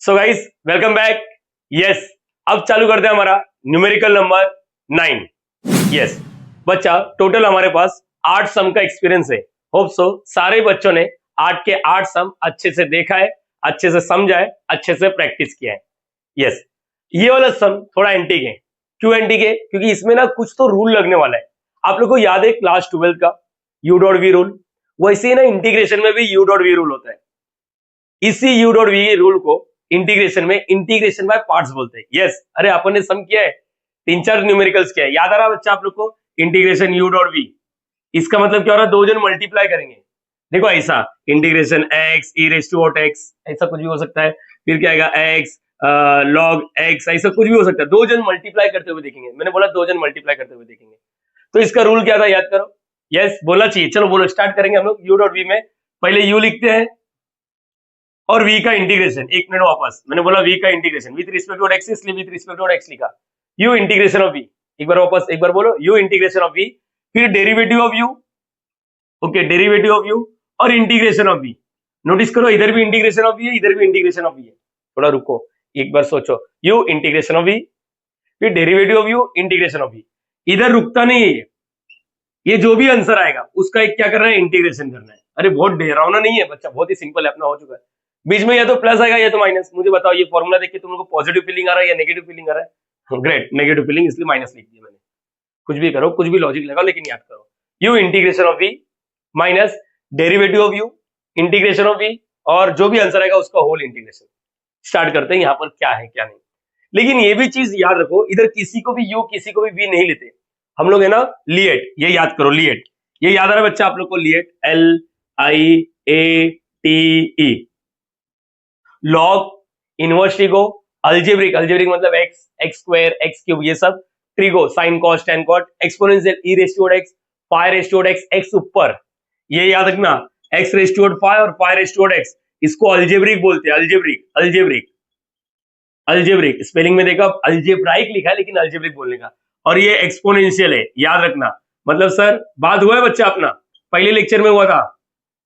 So guys welcome back. Yes, अब चालू करते हैं हमारा न्यूमेरिकल नंबर 9। यस बच्चा, टोटल हमारे पास 8 सम का एक्सपीरियंस है। होप सो सारे बच्चों ने 8 के 8 सम अच्छे से देखा है, अच्छे से समझा है, अच्छे से प्रैक्टिस किया है। यस, ये वाला सम थोड़ा एंटीक है। क्यों एंटीक है? क्योंकि इसमें ना कुछ तो रूल लगने वाला है। आप लोग को याद है क्लास 12 का यू डॉट वी रूल? वैसे ही ना इंटीग्रेशन में भी यू डॉट वी रूल होता है। इसी यू डॉट वी रूल को इंटीग्रेशन में इंटीग्रेशन बाय पार्ट्स बोलते हैं। यस, अरे अपन ने सम किया है, 3-4 न्यूमेरिकल्स किया है। याद आ रहा बच्चा आप लोग को? इंटीग्रेशन यू डॉट वी, इसका मतलब क्या हो रहा है? दो जन मल्टीप्लाई करेंगे। देखो ऐसा integration x e raise to out x, ऐसा कुछ भी हो सकता है। फिर क्या आएगा? एक्स लॉग एक्स, ऐसा कुछ भी हो सकता है। दो जन मल्टीप्लाई करते हुए देखेंगे। मैंने बोला दो जन मल्टीप्लाई करते हुए देखेंगे। तो इसका रूल क्या था याद करो। यस बोलना चाहिए। चलो बोलो, स्टार्ट करेंगे हम लोग यू डॉट वी में। पहले यू लिखते हैं और v का इंटीग्रेशन। एक मिनट वापस, मैंने बोला v का integration with respect to x, इसलिए विद रिस्पेक्ट टू x लिखा। u इंटीग्रेशन ऑफ v, एक बार वापस, एक बार बोलो u इंटीग्रेशन ऑफ v, फिर derivative of u। Okay, derivative of u और इंटीग्रेशन ऑफ v। नोटिस करो, इधर भी इंटीग्रेशन ऑफ v है, इधर भी इंटीग्रेशन ऑफ v है। थोड़ा रुको, एक बार सोचो। u इंटीग्रेशन ऑफ v, फिर derivative of u, integration of v। इधर रुकता नहीं है ये जो भी आंसर आएगा उसका एक क्या करना है? इंटीग्रेशन करना है। अरे बहुत डरावना नहीं है बच्चा, बहुत ही सिंपल है, अपना हो चुका है। बीच में या तो प्लस आएगा या तो माइनस। मुझे बताओ ये फॉर्मूला देख के तुम लोग को पॉजिटिव फीलिंग आ रहा है या नेगेटिव फीलिंग आ रहा है? ग्रेट, नेगेटिव फीलिंग, इसलिए माइनस लिख दिया मैंने। कुछ भी करो, कुछ भी लॉजिक लगाओ, लेकिन याद करो you integration of v minus derivative of u, integration of v, और जो भी आंसर आएगा उसका होल इंटीग्रेशन। स्टार्ट करते हैं यहाँ पर क्या है क्या नहीं। लेकिन ये भी चीज याद रखो, इधर किसी को भी u किसी को भी v नहीं लेते हम लोग, है ना। लिएट, ये याद करो, लिएट। ये याद आ रहा है बच्चा आप लोग को? LIATE, LIATE। Log, inverse trigo, algebraic, algebraic मतलब x, x square, x cube, ये सब। Trigo, sine cos tan cot, exponential e raise to x, five raise to x, x ऊपर। ये याद रखना, एक्स रेस टू फाइव और five raise to x, इसको algebraic बोलते हैं। अल्जेब्रिक, अल्जेब्रिक, अल्जेब्रिक स्पेलिंग में देखा, अल्जेब्राइक लिखा है लेकिन अल्जेब्रिक बोलने का। और ये एक्सपोनेंशियल है, याद रखना। मतलब सर बात हुआ है बच्चा अपना, पहले लेक्चर में हुआ था,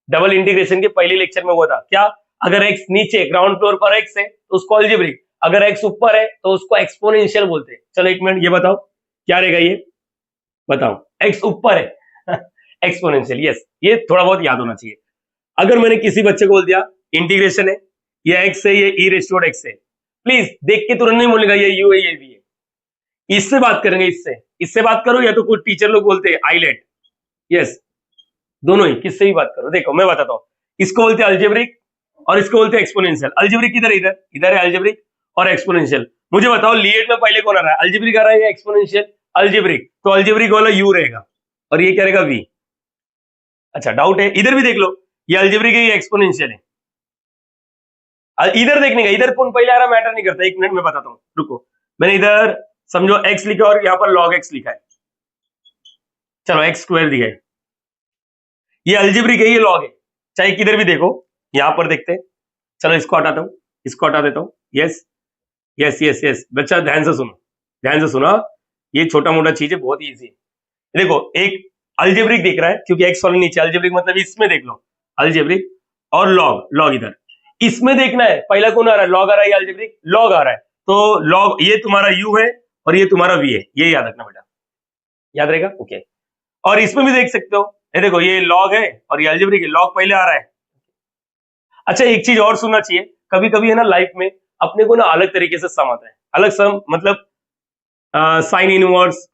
डबल इंटीग्रेशन के पहले लेक्चर में हुआ था। क्या? अगर x नीचे ग्राउंड फ्लोर पर x है तो उसको अल्जेब्रिक, अगर x ऊपर है तो उसको एक्सपोनेंशियल बोलते हैं। चलो एक मिनट, ये बताओ क्या रहेगा? ये बताओ, x ऊपर है एक्सपोनेंशियल। यस, ये थोड़ा बहुत याद होना चाहिए। अगर मैंने किसी बच्चे को बोल दिया इंटीग्रेशन है, ये x है, ये e रेस टू x है, प्लीज देख के तुरंत नहीं बोलेगा ये u है ये v है। इससे बात करेंगे, इससे बात करो, या तो कुछ टीचर लोग बोलते हैं आइलेट। यस, दोनों ही, किससे भी बात करो। देखो मैं बताता हूँ, इसको बोलते हैं अल्जेब्रिक और इसको बोलते हैं एक्सपोनेंशियल। अल्जेब्रिक किधर, इधर इधर है अल्जेब्रिक और एक्सपोनेंशियल। मुझे बताओ लिएट में पहले कौन आ रहा है? अल्जेब्रिक आ रहा है या एक्सपोनेंशियल? अल्जेब्रिक, तो अल्जेब्रिक वाला u रहेगा और ये क्या रहेगा? v। अच्छा डाउट है? इधर भी देख लो, ये अल्जेब्रिक है, ये एक्सपोनेंशियल है। इधर देखने का, इधर कौन पहले आ रहा मैटर नहीं करता। एक मिनट में बताता हूँ, रुको। मैंने इधर समझो x लिखा और यहाँ पर log x लिखा है। चलो x स्क्वायर दिया है, ये अल्जेब्रिक है, ये लॉग है। चाहे किधर भी देखो, यहां पर देखते हैं। चलो इसको हटाता हूं, इसको हटा देता हूं। यस यस यस यस बच्चा ध्यान से सुनो, ध्यान से सुनो। ये छोटा मोटा चीज है, बहुत इजी है। देखो एक अल्जेब्रिक दिख रहा है क्योंकि एक्स वाले नीचे, अल्जेब्रिक मतलब इसमें देख लो, अल्जेब्रिक और लॉग, लॉग इधर इसमें देखना है। पहला कौन आ रहा है? लॉग आ रहा है या अल्जेब्रिक? लॉग आ रहा है। तो लॉग, ये तुम्हारा u है और ये तुम्हारा v है, ये याद रखना बेटा, याद रहेगा? ओके। और इसमें भी देख सकते हो, ये देखो ये लॉग है और ये अल्जेब्रिक है, लॉग पहले आ रहा है। अच्छा एक चीज और सुनना चाहिए, कभी कभी है ना लाइफ में अपने को ना अलग तरीके से सम आता है। अलग सम मतलब साइन इनवर्स,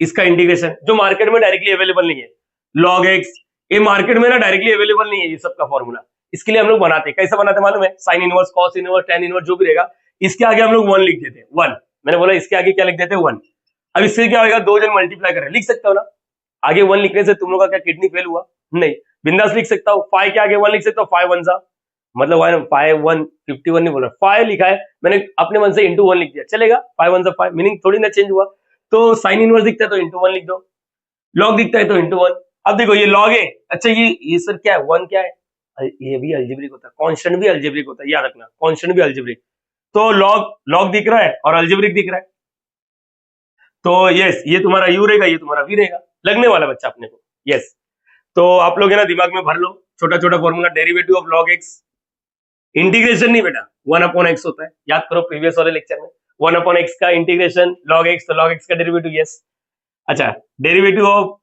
इसका इंटीग्रेशन जो मार्केट में डायरेक्टली अवेलेबल नहीं है। लॉग एक्स, ये मार्केट में ना डायरेक्टली अवेलेबल नहीं है ये सब का फॉर्मूला। इसके लिए हम लोग बनाते हैं, कैसे बनाते मालूम है? Sine inverse, cos inverse, tan inverse जो भी रहेगा, इसके आगे हम लोग 1 लिख देते हैं। 1, मैंने बोला इसके आगे क्या लिख देते हैं? 1। अब इससे क्या होगा? दो जन मल्टीप्लाई करें, लिख सकते हो ना। आगे 1 लिखने से तुम लोग का क्या किडनी फेल हुआ? नहीं, बिंदास लिख सकता हूँ। 5 के आगे 1 लिख सकता हूँ, 5 1 सा मतलब 5 1 51 नहीं बोल रहा, 5 लिखा है मैंने अपने मन से, इंटू 1 लिख दिया, चलेगा? 5 1 सा 5, मीनिंग थोड़ी ना चेंज हुआ। तो साइन इनवर्स दिखता है तो इंटू 1 लिख दो, लॉग दिखता है तो इंटू 1। अब देखो ये लॉग है। अच्छा ये सर क्या है? 1 क्या है? ये भी अल्जेब्रिक होता है, कांस्टेंट भी अल्जेब्रिक होता है, याद रखना, कांस्टेंट भी अल्जेब्रिक। तो लॉग, लॉग दिख रहा है और अल्जेब्रिक दिख रहा है। तो यस, ये तुम्हारा u रहेगा, ये तुम्हारा v रहेगा, लगने वाला बच्चा अपने को। यस, तो आप लोग है ना दिमाग में भर लो छोटा छोटा formula, derivative of log x, integration नहीं बेटा, वन अपॉन एक्स होता है, याद करो प्रीवियस वाले लेक्चर में, वन अपॉन एक्स का इंटीग्रेशन लॉग एक्स, तो लॉग एक्स का डेरिवेटिव यस। अच्छा, डेरिवेटिव ऑफ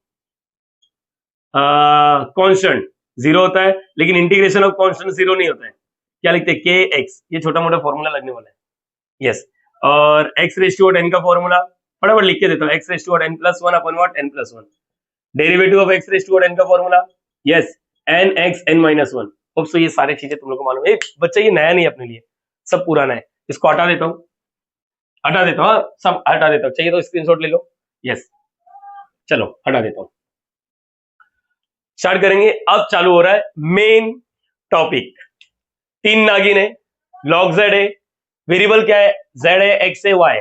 कांस्टेंट जीरो होता है, लेकिन इंटीग्रेशन ऑफ कांस्टेंट जीरो नहीं होता है, क्या लिखते हैं, के एक्स, ये छोटा मोटा फॉर्मूला लगने वाला है यस। और एक्स रेस टू एन का फॉर्मूला फटाफट लिख के देता हूँ, x raise to n plus one upon what, n plus one. Derivative of x raise to n का formula yes, n x n minus one. तो ये सारी चीजें तुम लोग को मालूम है, बच्चा ये नया नहीं है अपने लिए, सब पुराना है। इसको हटा देता हूँ, हटा देता हूँ, सब हटा देता हूँ, चाहिए तो स्क्रीनशॉट ले लो यस। चलो हटा देता हूँ, स्टार्ट करेंगे। अब चालू हो रहा है मेन टॉपिक। तीन नागिन है, लॉग जेड है, वेरिएबल क्या है, जेड है, एक्स है, वाई।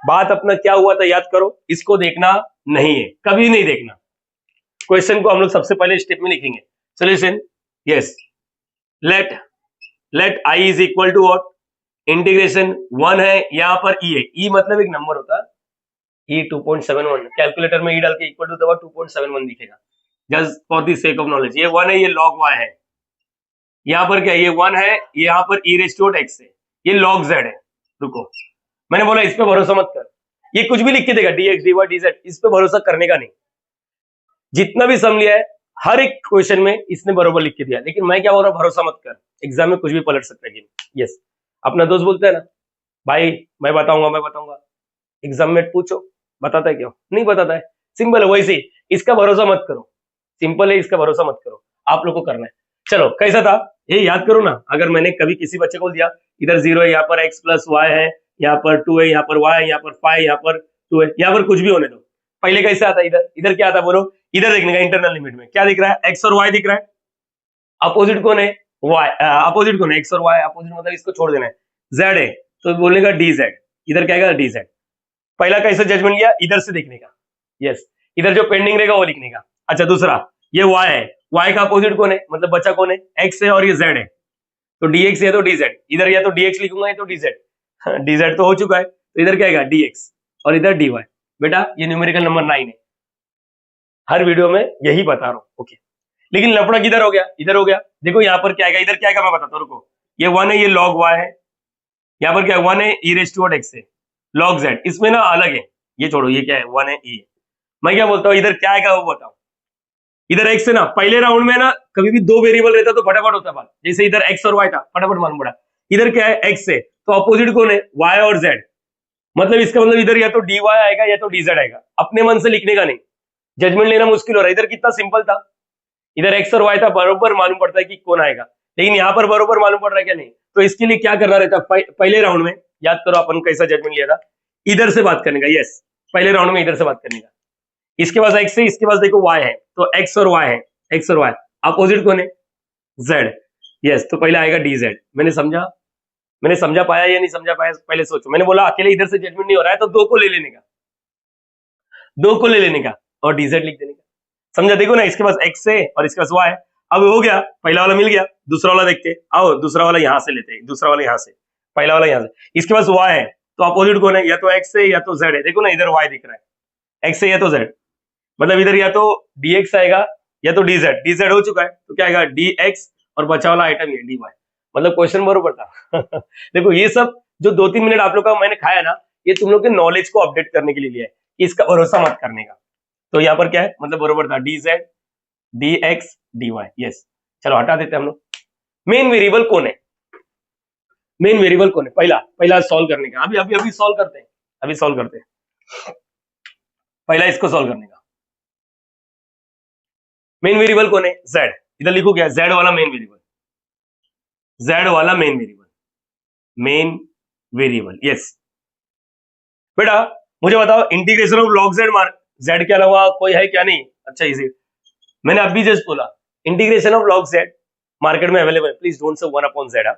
बात अपना क्या हुआ था याद करो, इसको देखना नहीं है, कभी नहीं देखना। क्वेश्चन को हम लोग सबसे पहले स्टेप में लिखेंगे, solution yes, let I is equal to what, integration one है, यहां पर ई है, ई मतलब एक नंबर होता है, ई 2.71, कैलकुलेटर में ई डाल के इक्वल टू दबा 2.71 दिखेगा, just for the sake of knowledge. ये वन है, ये लॉग वाई है, यहां पर क्या है, ये वन है, यहां पर ई रेस टू एक्स है, ये लॉग जेड है। रुको, मैंने बोला इस पे भरोसा मत कर, ये कुछ भी लिख के देगा, d x d y d z, इस पे भरोसा करने का नहीं। जितना भी सम लिया है हर एक क्वेश्चन में इसने बरोबर लिख के दिया, लेकिन मैं क्या बोल रहा हूं, भरोसा मत कर, एग्जाम में कुछ भी पलट सकता है यस। अपना दोस्त बोलता है ना, भाई मैं बताऊंगा, एग्जाम में पूछो, बताता है क्यों नहीं बताता है, सिंपल है। वैसे इसका भरोसा मत करो, सिंपल है, इसका भरोसा मत करो, आप लोग को करना है। चलो कैसा था ये याद करो ना, अगर मैंने कभी किसी बच्चे को दिया, इधर जीरो है, यहाँ पर एक्स प्लस वाई है, यहाँ पर टू है, यहाँ पर वाई है, यहाँ पर फाइव, यहाँ पर टू है, यहाँ पर कुछ भी होने दो, पहले कैसे आता है, इधर क्या आता है बोलो, इधर देखने का, इंटरनल लिमिट में क्या दिख रहा है, एक्स और वाई दिख रहा है, अपोजिट कौन है, वाई, अपोजिट कौन है, एक्स और वाई, अपोजिट मतलब इसको छोड़ देना है, जेड है तो बोलने का डी जेड, इधर क्या आएगा डी जेड। पहला कैसे जजमेंट लिया, इधर से देखने का यस, इधर जो पेंडिंग रहेगा वो लिखने का। अच्छा दूसरा, ये वाई है, वाई का अपोजिट कौन है, मतलब बचा कौन है, एक्स है और ये जेड है, तो dx है तो dz, इधर या तो dx लिखूंगा या तो dz, dz तो हो चुका है, तो इधर क्या आएगा dx और इधर dy। बेटा ये न्यूमेरिकल नंबर 9 है, हर वीडियो में यही बता रहा हूं ओके। लेकिन लफड़ा किधर हो गया, इधर हो गया, देखो यहाँ पर क्या आएगा, इधर क्या आएगा मैं बताता हूँ, रुको, ये 1 है, ये log y है, यहाँ पर क्या 1 है, e रेज़ टू x है, log z, इसमें ना अलग है, ये छोड़ो, ये क्या है 1 है e। मैं क्या बोलता हूँ, इधर क्या आएगा वो बताओ, इधर x है ना, पहले राउंड में ना कभी भी दो वेरिएबल रहता तो फटाफट होता बात, जैसे इधर x और y था, फटाफट मालूम पड़ा, इधर क्या है x है, तो अपोजिट कौन है, y और z, मतलब इसका मतलब इधर या तो dy आएगा या तो dz आएगा, अपने मन से लिखने का नहीं, जजमेंट लेना मुश्किल हो रहा है। इधर कितना सिंपल था, इधर x और y था, बरोबर मालूम पड़ता है कि कौन आएगा, लेकिन यहाँ पर बरोबर मालूम पड़ रहा है क्या नहीं, तो इसके लिए क्या करना रहता है, पहले राउंड में याद करो अपन कैसा जजमेंट लिया था, इधर से बात करने का यस, पहले राउंड में इधर से बात करने का, इसके पास x है, इसके पास देखो y है, तो x और y है, x और y, अपोजिट कौन है z यस, तो पहले आएगा dz। मैंने समझा पाया या नहीं समझा पाया, पहले सोचो, मैंने बोला अकेले इधर से जजमेंट नहीं हो रहा है तो दो को ले लेने का, दो को ले लेने का और dz लिख देने का, समझा, देखो ना इसके पास x है और इसके पास y है, अब हो गया, पहला वाला मिल गया, दूसरा वाला देखते हैं, आओ दूसरा वाला यहां से लेते हैं, दूसरा वाला यहां से, पहला वाला यहां से, इसके पास y है, तो अपोजिट कौन है, या तो x है या तो z है, देखो ना इधर y दिख रहा है, x है या तो z, मतलब इधर या तो dx आएगा या तो dz, dz हो चुका है तो क्या आएगा dx और बचा वाला आइटम ये dy, मतलब क्वेश्चन बरोबर था। देखो ये सब जो 2-3 मिनट आप लोग का मैंने खाया ना, ये तुम लोग के नॉलेज को अपडेट करने के लिए लिया है कि इसका भरोसा मत करने का, तो यहाँ पर क्या है, मतलब बरोबर था dz dx dy यस। चलो हटा देते हैं हम लोग। मेन वेरिएबल कौन है, मेन वेरिएबल कौन है, पहला सॉल्व करने का, अभी सॉल्व करते हैं, अभी सॉल्व करते हैं, पहला इसको सॉल्व करने का। मेन वेरिएबल कौन है, z, इधर लिखो क्या, z वाला मेन वेरिएबल, z वाला main variable, main variable yes. बेटा मुझे बताओ integration of log z mark z के अलावा कोई है क्या, नहीं, अच्छा इजी, मैंने अभी जस्ट बोला integration of log z market में अवेलेबल है, प्लीज डोंट से 1/z,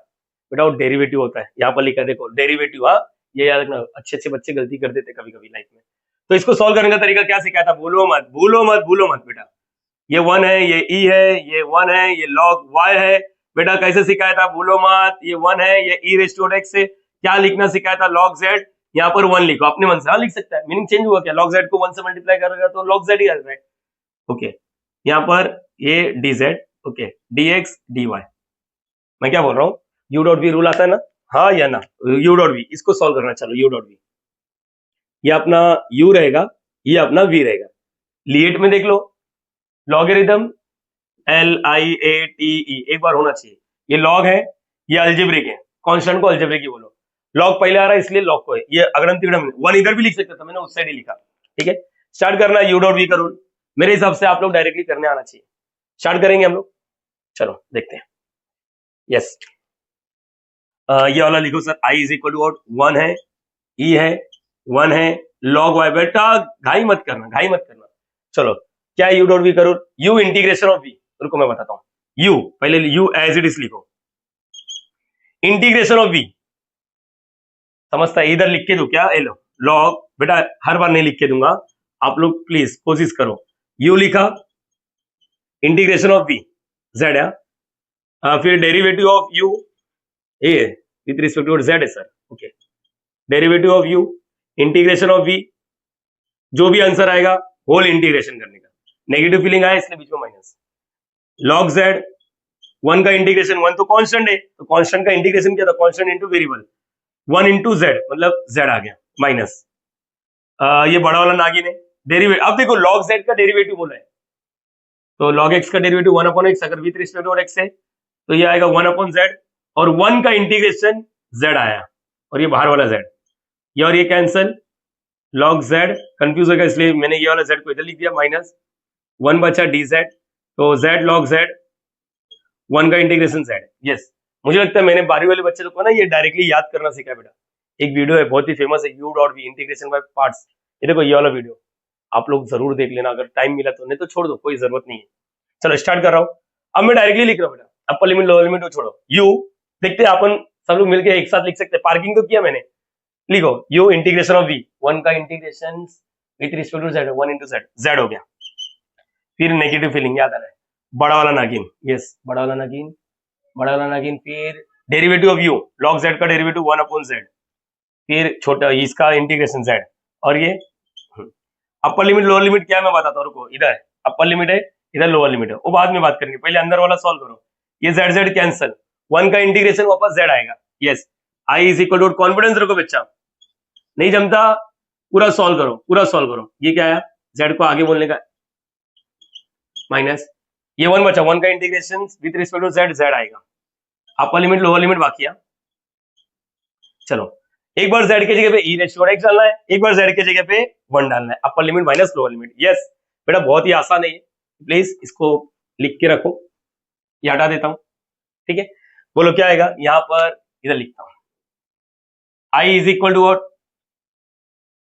बेटा वो डेरिवेटिव होता है, यहाँ पर लिखा देखो डेरिवेटिव, हाँ ये याद रखना, अच्छे बच्चे गलती कर देते कभी कभी लाइफ में। तो इसको सॉल्व करने का तरीका क्या सिखाया था, भूलो मत बेटा, ये 1 है, ये e है, ये 1 है, ये log y है, बेटा कैसे सिखाया था, भूलो मत, ये 1 है, ये e रेज़ टू x से क्या लिखना सिखाया था, log z, यहाँ पर 1 लिखो अपने मन से, हाँ लिख सकता है, मीनिंग चेंज हुआ क्या, log z को 1 से मल्टीप्लाई करेगा तो log z ही आ रहा है ओके। यहाँ पर ये dz ओके, dx dy, मैं क्या बोल रहा हूँ, u डॉट v रूल आता है ना, हाँ या ना, यू डॉट वी, इसको सॉल्व करना। चलो यू डॉट वी, ये अपना u रहेगा, ये अपना v रहेगा। लिएट में देख लो, लॉगरिथम LIATE एक बार होना चाहिए। ये लॉग है, ये अल्जेब्रिक है, कांस्टेंट को अल्जेब्रिक ही बोलो। लॉग पहले आ रहा है इसलिए लॉग को है, ये अगड़म तिगड़म वन इधर भी लिख सकते था, मैंने उस साइड ही लिखा। ठीक है, स्टार्ट करना यू डॉट वी का रूल। मेरे हिसाब से आप लोग डायरेक्टली करने आना चाहिए। स्टार्ट करेंगे हम लोग, चलो देखते हैं। यस, ये वाला लिखो sir, i is equal to 1 है, e है 1 है, log y। बेटा घाई मत करना, घाई मत करना। चलो क्या है यू डॉट वी करो, u इंटीग्रेशन ऑफ v। रुको मैं बताता हूं। u पहले u एज इट इज लिखो, इंटीग्रेशन ऑफ v। समझता है, इधर लिख के दो क्या, लो log। बेटा हर बार नहीं लिख के दूंगा, आप लोग प्लीज कोशिश करो। u लिखा, इंटीग्रेशन ऑफ v z है, फिर derivative of u a with respect to z है sir. Okay, derivative of u, integration of v, जो भी आंसर आएगा होल इंटीग्रेशन करने का। नेगेटिव फीलिंग आया इसलिए बीच में माइनस। log z, 1 का इंटीग्रेशन, 1 तो कांस्टेंट है, तो कांस्टेंट का इंटीग्रेशन क्या था, constant into variable, 1 into z मतलब z आ गया माइनस। ये बड़ा वाला नागिन है, डेरिवेटिव। अब देखो log z का डेरिवेटिव बोला है, तो log x का डेरिवेटिव 1 अपॉन x, अगर विथ रिस्पेक्ट टू x है तो ये आएगा 1 अपॉन z, और 1 का इंटीग्रेशन z आया, और ये बाहर वाला z, ये और ये कैंसल, log z कंफ्यूज होगा इसलिए मैंने ये वाला z को इधर लिख दिया, माइनस 1 बचा dz, तो z log z, 1 का इंटीग्रेशन z। यस, मुझे लगता है मैंने 12वीं वाले बच्चे को ना ये डायरेक्टली याद करना सीखा बेटा। एक वीडियो है बहुत ही फेमस है, u dot v integration by parts. ये देखो ये वाला वीडियो आप लोग जरूर देख लेना, अगर टाइम मिला तो, नहीं तो छोड़ दो, कोई जरूरत नहीं है। चलो स्टार्ट कर रहा हूं, अब मैं डायरेक्टली लिख रहा हूं बेटा, अपर लिमिट लोअर लिमिट को छोड़ो। u देखते हैं अपन सब लोग मिलकर एक साथ लिख सकते हैं, पार्किंग तो किया मैंने। लिखो u इंटीग्रेशन ऑफ v, 1 का integration with respect to z, 1 into z हो गया। फिर नेगेटिव फीलिंग याद आ रहा है, बड़ा वाला नागिन, यस बड़ा वाला नागिन, बड़ा वाला नागिन। फिर derivative of u, log z का डेरिवेटिव 1 अपॉन z, फिर छोटा इसका इंटीग्रेशन z, और ये अपर लिमिट लोअर लिमिट क्या है मैं बताता हूँ, रुको। इधर अपर लिमिट है, इधर लोअर लिमिट है, वो बाद में बात करेंगे, पहले अंदर वाला सॉल्व करो। ये z z कैंसल, 1 का इंटीग्रेशन वापस z आएगा। Yes, i is equal to, confidence रखो बच्चा, नहीं जमता पूरा सॉल्व करो, पूरा सॉल्व करो। ये क्या आया, z को आगे बोलने का माइनस, ये 1 बचा, 1 का integration with respect to z, z आएगा। अपर लिमिट लोअर लिमिट बाकी है। चलो एक बार z की जगह पे e रेज़ टू x डालना है, एक बार z की जगह पे 1 डालना है, अपर limit minus lower limit. Yes बेटा बहुत ही आसान है ये, प्लीज इसको लिख के रखो, ये हटा देता हूं। ठीक है, बोलो क्या आएगा, यहां पर इधर लिखता हूं, i is equal to what,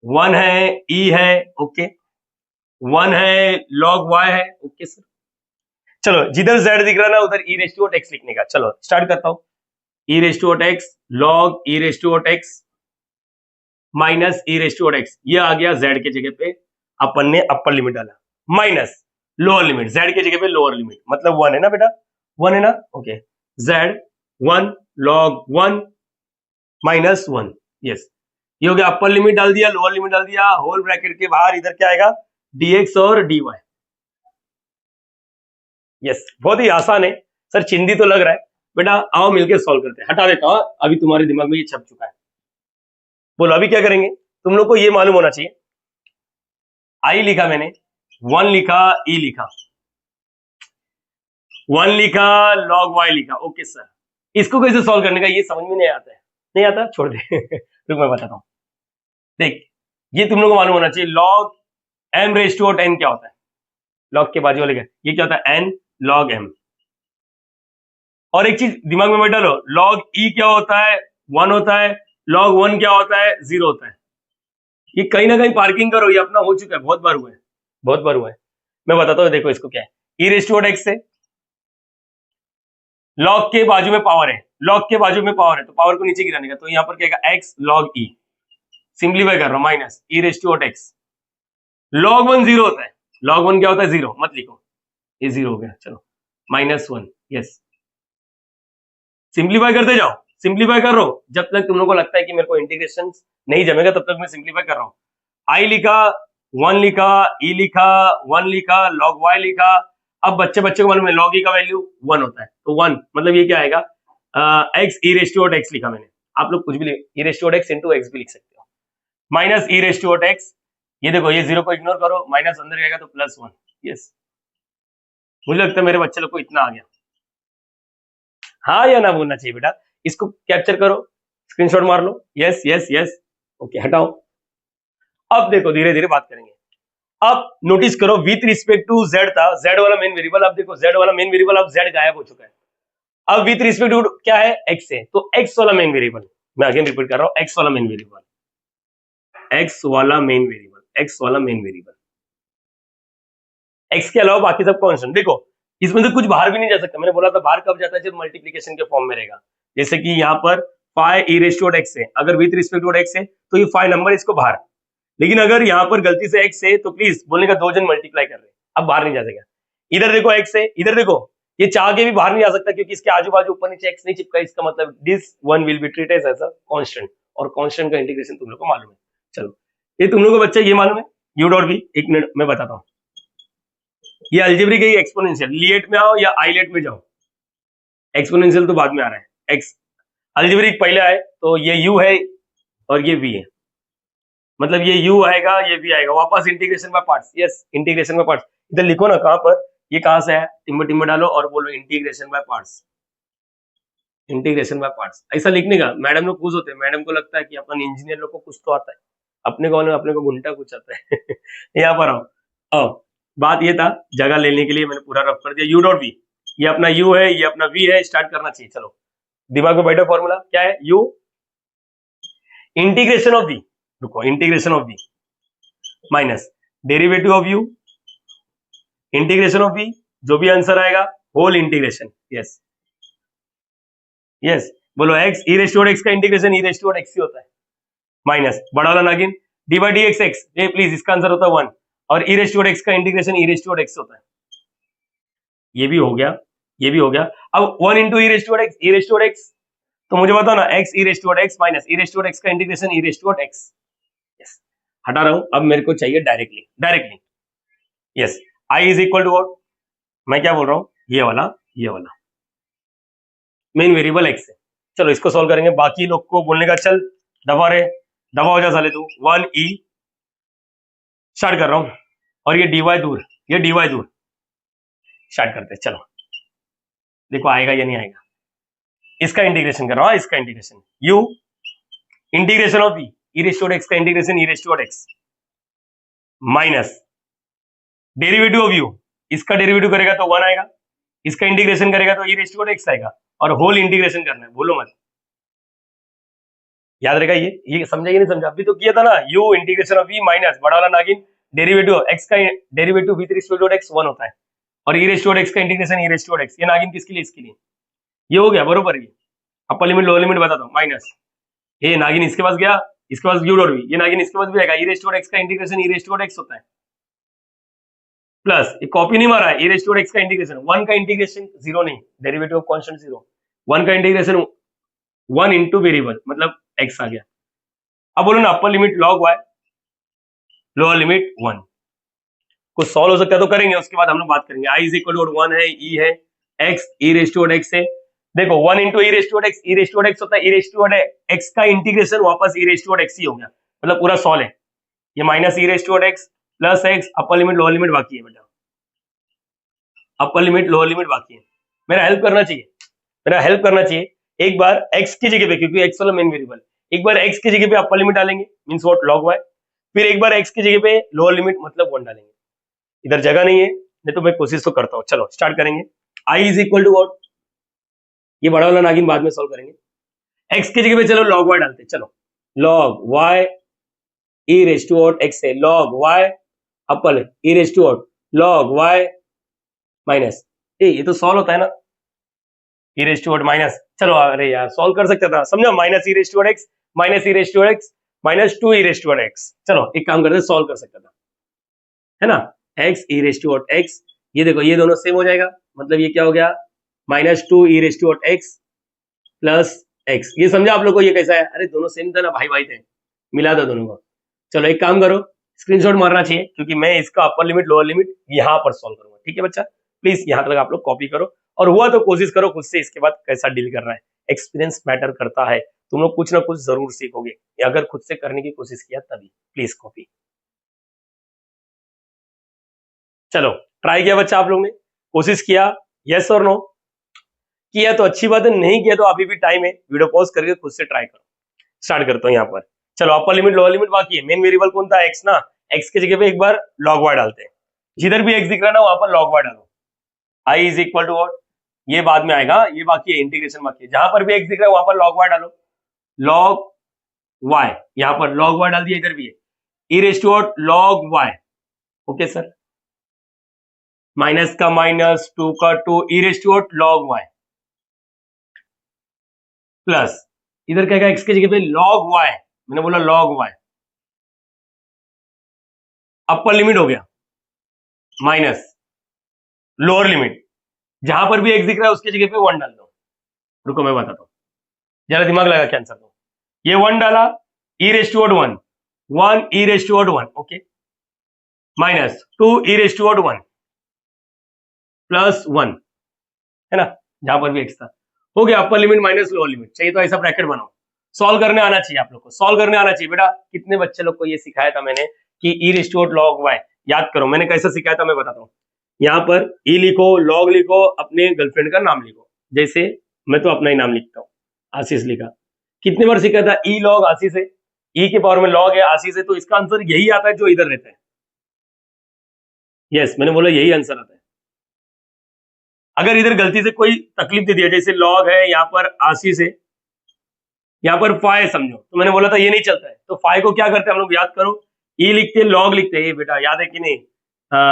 1 है, e है, ओके, 1 है, log y है, ओके सर। चलो जिधर z दिख रहा ना उधर e रेज़ टू x लिखने का। चलो स्टार्ट करता हूं, e raise to x log e raise to x minus e raise to x, ये आ गया z के जगह पे अपन ने अपर लिमिट डाला, माइनस लोअर लिमिट, z के जगह पे लोअर लिमिट, मतलब 1 है ना बेटा, 1 है ना, okay. z 1 log 1 minus 1, yes ये हो गया। अपर लिमिट डाल दिया, लोअर लिमिट डाल दिया, होल ब्रैकेट के बाहर इधर क्या आएगा, dx और dy। यस बहुत ही आसान है सर, चिंदी तो लग रहा है बेटा, आओ मिलके सॉल्व करते हैं। हटा देता हूं, अभी तुम्हारे दिमाग में ये छप चुका है। बोलो अभी क्या करेंगे, तुम लोग को ये मालूम होना चाहिए, i लिखा मैंने, 1 लिखा, e लिखा, 1 लिखा, log y लिखा, ओके सर। इसको कैसे सॉल्व करने का ये समझ में नहीं आता है, नहीं आता छोड़ दे रुक मैं बताता हूं। देख ये तुम लोग को मालूम होना चाहिए, log m raise to n क्या होता है, log के बाजू वाले का ये क्या होता है, n log m। और एक चीज दिमाग में बैठा लो, log e क्या होता है, 1 होता है, log 1 क्या होता है, 0 होता है। ये कहीं ना कहीं पार्किंग करो, ये अपना हो चुका है, बहुत बार हुआ है, बहुत बार हुआ है। मैं बताता हूँ, देखो इसको क्या है, e रेज़ टू x से log के बाजू में पावर है, log के बाजू में पावर है तो पावर को नीचे गिराने का, तो यहाँ पर क्या आएगा, x log e, सिंप्लीफाई कर रहा हूं, minus e raise to x, log 1 0 होता है, log 1 क्या होता है, 0 मत लिखो, ये 0 हो गया। चलो माइनस 1, यस सिंप्लीफाई करते जाओ, सिंप्लीफाई कर रहा हूं, जब तक तुम लोगों को लगता है कि मेरे को इंटीग्रेशन नहीं जमेगा तब तक मैं सिंप्लीफाई कर रहा हूं। i लिखा, 1 लिखा, e लिखा, 1 लिखा, log y लिखा। अब बच्चे को मालूम है log e का वैल्यू 1 होता है, तो 1 मतलब ये क्या आएगा, x e raise to x लिखा मैंने, आप लोग कुछ भी e raise to x into x भी लिख सकते हो, minus e raise to x, ये देखो ये जीरो को इग्नोर करो, माइनस अंदर जाएगा तो प्लस वन। यस, मुझे लगता है मेरे बच्चे लोग को इतना आ गया, हाँ या ना बोलना चाहिए बेटा, इसको कैप्चर करो, स्क्रीनशॉट मार लो, यस यस यस, ओके हटाओ। अब देखो धीरे धीरे बात करेंगे। अब नोटिस करो विथ रिस्पेक्ट टू जेड था, जेड वाला मेन वेरिएबल, अब देखो जेड वाला मेन वेरिएबल अब जेड गायब हो चुका है, अब विथ रिस्पेक्ट टू क्या है, एक्स है, तो एक्स वाला मेन वेरिएबल, मैं अगेन रिपीट कर रहा हूं, एक्स वाला मेन वेरिएबल, एक्स वाला मेन वेरिएबल, एक्स वाला मेन वेरिएबल, एक्स के अलावा बाकी सब कांस्टेंट। देखो इसमें से कुछ बाहर भी नहीं जा सकता, मैंने बोला था बाहर कब जाता है, जब मल्टीप्लीकेशन के फॉर्म में रहेगा, जैसे कि यहाँ पर five e raise to x है, अगर विथ रिस्पेक्ट टू एक्स है तो ये फाइव नंबर इसको बाहर, लेकिन अगर यहाँ पर गलती से एक्स है तो प्लीज बोलने का दो जन मल्टीप्लाई कर रहे हैं, अब बाहर नहीं जा सकेगा। इधर देखो एक्स है, इधर देखो ये चाह के भी बाहर नहीं आ सकता क्योंकि इसके आजू बाजू ऊपर नीचे एक्स नहीं चिपका, इसका मतलब this one will be treated as a constant, और कांस्टेंट का इंटीग्रेशन तुम लोग को मालूम है। चलो ये तुम लोग को बच्चे ये मालूम है, यू डॉट बी, एक मिनट मैं बताता हूँ, ये अलजेब्रिक है, एक्सपोनेंशियल, लिएट में आओ या आईलेट में जाओ, एक्सपोनेंशियल तो बाद में आ रहा है, एक्स अलजेब्रिक पहले आए, तो ये यू है और ये वी है, मतलब ये u आएगा ये v आएगा, वापस integration by parts, yes integration by parts, इधर लिखो ना कहां पर, ये कहां से है, टिम्बर टिम्बर डालो और बोलो integration by parts, integration by parts, ऐसा लिखने का। मैडम लोग खुश होते हैं, मैडम को लगता है कि अपन इंजीनियर लोग को कुछ तो आता है, अपने को घंटा कुछ आता है यहाँ पर आओ, बात ये था जगह लेने के लिए मैंने पूरा रफ कर दिया, यू डॉट वी, ये अपना u है ये अपना v है, स्टार्ट करना चाहिए। चलो दिमाग में बैठा फॉर्मूला क्या है, u इंटीग्रेशन ऑफ v, रुको integration of v minus derivative of u integration of v, जो भी आंसर आएगा होल इंटीग्रेशन, यस यस बोलो x e raise to x का integration e raise to x ही होता है, माइनस बड़ा वाला नागिन d by d x x, ये प्लीज इसका आंसर होता है वन, और ई रेस्ट टू एक्स का integration e raise to x होता है, ये भी हो गया ये भी हो गया। अब one into e raise to x, तो मुझे बताओ ना x e raise to x minus e raise to x का integration e raise to x, yes हटा रहा हूं, अब मेरे को चाहिए directly yes, I is equal to what, मैं क्या बोल रहा हूं, ये वाला मेन वेरिएबल x है। चलो इसको सॉल्व करेंगे, बाकी लोग को बोलने का चल दबा हो जा साले तू, 1e स्टार्ट कर रहा हूं, और ये dy दूर स्टार्ट करते हैं। चलो देखो आएगा या नहीं आएगा, इसका इंटीग्रेशन कर रहा हूं, इसका integration u integration of v e raise to x का integration e raise to x minus derivative of u, इसका डेरिवेटिव करेगा तो 1 आएगा, इसका इंटीग्रेशन करेगा तो ई रेस्ट टू एक्स आएगा, और होल इंटीग्रेशन करना है, बोलो मत, याद रहेगा ये समझा कि नहीं समझा, अभी तो किया था ना, u integration of v minus बड़ा वाला नागिन डेरिवेटिव x का derivative with respect to x 1 होता है, और ई रेस्ट टू एक्स का integration e raise to x, ये नागिन किसके लिए, इसके लिए, ये हो गया बरोबर, ये अपर लिमिट लोअर लिमिट बताता हूं, माइनस ये नागिन इसके पास गया, इसके पास u डॉट v, ये नागिन इसके पास भी आएगा, ई रेस्ट टू एक्स का integration e raise to x होता है, प्लस ये कॉपी नहीं मारा है, ई रेस्ट टू एक्स का इंटीग्रेशन 1 का इंटीग्रेशन 0 नहीं, डेरिवेटिव ऑफ कांस्टेंट 0, 1 का इंटीग्रेशन 1 इनटू वेरिएबल मतलब x आ गया। अब बोलो ना upper limit log y lower limit 1, कुछ सॉल्व हो सकता है तो करेंगे, उसके बाद हम लोग बात करेंगे। i इज इक्वल टू 1 है, e है, x e raise to x है, देखो 1 into e raise to x होता है, ई रेस्ट टू एक्स का इंटीग्रेशन वापस ई रेस्ट टू एक्स ही हो गया, मतलब पूरा सॉल्व है, ये minus e raise to x plus x, upper limit lower limit बाकी है बेटा, अपर लिमिट लोअर लिमिट बाकी है, मेरा हेल्प करना चाहिए, एक बार x की जगह पे, क्योंकि x वाला मेन वेरिएबल, एक बार x की जगह पे अपर लिमिट डालेंगे मींस व्हाट log y, फिर एक बार x की जगह पे लोअर लिमिट मतलब 1 डालेंगे, इधर जगह नहीं है, नहीं तो मैं कोशिश तो करता हूं। चलो स्टार्ट करेंगे, i is equal to what, ये बड़ा वाला नागिन बाद में सॉल्व करेंगे, x की जगह पे चलो log y डालते, चलो log y e raise to x है, log y upper e raise to log y minus, ये तो सॉल्व होता है ना, ई रेस्ट टू माइनस, चलो अरे यार सॉल्व कर सकता था, समझो, minus e raise to x minus e raise to x minus 2 e raise to x, चलो एक काम करते सॉल्व कर सकता था, है ना, x e raise to x, ये देखो ये दोनों सेम हो जाएगा, मतलब ये क्या हो गया, minus 2 e raise to x plus x, ये समझा आप लोग को, ये कैसा है, अरे दोनों सेम था ना, भाई थे, मिला दो दोनों को। चलो एक काम करो, स्क्रीनशॉट मारना चाहिए, क्योंकि मैं इसका अपर लिमिट लोअर लिमिट यहाँ पर सॉल्व करूंगा, ठीक है बच्चा, प्लीज यहाँ तक आप लोग कॉपी करो, और हुआ तो कोशिश करो खुद से इसके बाद कैसा डील करना है, एक्सपीरियंस मैटर करता है, तुम लोग कुछ ना कुछ जरूर सीखोगे, या अगर खुद से करने की कोशिश किया तभी। Please copy. चलो ट्राई किया बच्चा, आप लोग ने कोशिश किया, यस और नो? किया तो अच्छी बात है, नहीं किया तो अभी भी टाइम है, वीडियो पॉज करके खुद से ट्राई करो। स्टार्ट करता हूँ यहाँ पर। चलो अपर लिमिट लोअर लिमिट बाकी है, मेन वेरिएबल कौन था? एक्स ना, एक्स की जगह पे एक बार लॉग वाई डालते हैं, जिधर भी एक्स दिख रहा है ना वहां पर लॉग वाई डालो। आई इज इक्वल टू व्हाट, ये बाद में आएगा, ये बाकी है, इंटीग्रेशन बाकी है। जहां पर भी एक्स दिख रहा है वहां पर लॉग वाई डालो, लॉग वाई, यहाँ पर लॉग वाई डाल दिया, इधर भी है e raise to what log y. Okay sir, minus का माइनस, टू का two, e raise to what log y, plus इधर क्या एक्स की जगह पे लॉग वाई, मैंने बोला लॉग वाई। अपर लिमिट हो गया, माइनस लोअर लिमिट, जहां पर भी एक्स दिख रहा है उसकी जगह पे 1 डाल दो। रुको मैं बताता हूं, जरा दिमाग लगा के आंसर दो। ये 1 डाला, e raise to what 1, 1 e raise to what 1, okay, minus 2 e raise to what 1 plus 1, है ना, जहां पर भी एक्स था। हो गया upper limit minus lower limit. चाहिए तो ऐसा ब्रैकेट बनाओ, सॉल्व करने आना चाहिए आप लोग को, सॉल्व करने आना चाहिए बेटा। कितने बच्चे लोग को ये सिखाया था मैंने कि e raise to what log y, याद करो मैंने कैसे सिखाया था, मैं बताता हूँ। यहाँ पर ई लिखो, लॉग लिखो, अपने गर्लफ्रेंड का नाम लिखो, जैसे मैं तो अपना ही नाम लिखता हूँ, आशीष लिखा। कितने बार सीखा था? ई लॉग आशीष है, ई के पावर में लॉग है, आशीष है, तो इसका आंसर यही आता है जो इधर रहता है। यस, मैंने बोला यही आंसर आता है। अगर इधर गलती से कोई तकलीफ दे दिया, जैसे लॉग है, यहाँ पर आशीष है, यहाँ पर फाइ समझो, तो मैंने बोला था ये नहीं चलता है, तो फाइ को क्या करते हैं हम लोग, याद करो, ई लिखते हैं, लॉग लिखते हैं, ये बेटा याद है कि नहीं?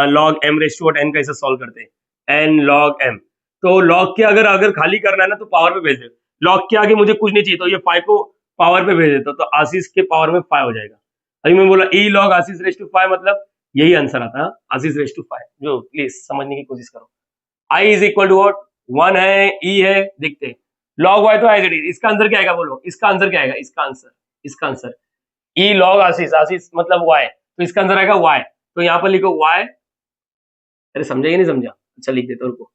Log m raise to n कैसे सॉल्व करते हैं, एन लॉग एम। तो लॉग के अगर खाली करना है ना तो पावर पे भेज दे, लॉग के आगे मुझे कुछ नहीं चाहिए तो ये फाइ को पावर पे भेज देता, तो आशीष के पावर में फाइ हो जाएगा। अभी मैं बोला e log Ashish raise to phi, मतलब यही आंसर आता है, आशीष रेज टू फाइ। जो प्लीज समझने की कोशिश करो। I is equal to what, 1 है, ई है, देखते हैं, लॉग वाई तो एज इट इज। इसका आंसर क्या आएगा बोलो, इसका आंसर क्या आएगा? इसका आंसर ई लॉग आशीष, आशीष मतलब वाई, तो इसका आंसर आएगा वाई। तो यहाँ पर लिखो वाई, अरे समझा या नहीं समझा? अच्छा लिख देते रुको,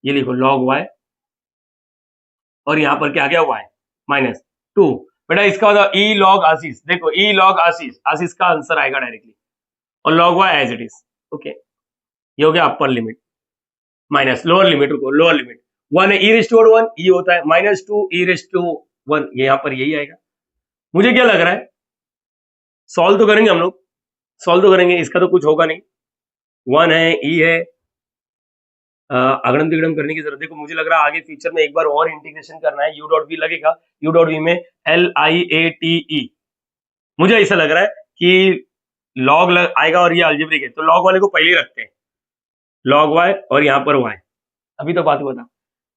ये लिखो लॉग वाई, और यहाँ पर क्या आ गया वाई माइनस 2। बेटा इसका मतलब ई लॉग आशीष, देखो ई लॉग आशीष, आशीष का आंसर आएगा डायरेक्टली, और log y as it is. Okay, ये हो गया upper limit minus lower limit. रुको, लोअर लिमिट 1 है, ई रेज टू 1 ई होता है, माइनस 2 ई रेज टू 1, ये यहाँ पर यही आएगा। मुझे क्या लग रहा है, सॉल्व तो करेंगे हम लोग, सॉल्व तो करेंगे, इसका तो कुछ होगा नहीं। 1 है, ई है, अगड़म तिगड़म करने की जरूरत। देखो मुझे लग रहा है आगे फ्यूचर में एक बार और इंटीग्रेशन करना है, यू डॉट वी लगेगा, यू डॉट वी में LIATE, मुझे ऐसा लग रहा है कि लॉग आएगा और ये अलजेब्रिक है, तो लॉग वाले को पहले ही रखते हैं, लॉग वाई और यहाँ पर वाई, अभी तो बात बता,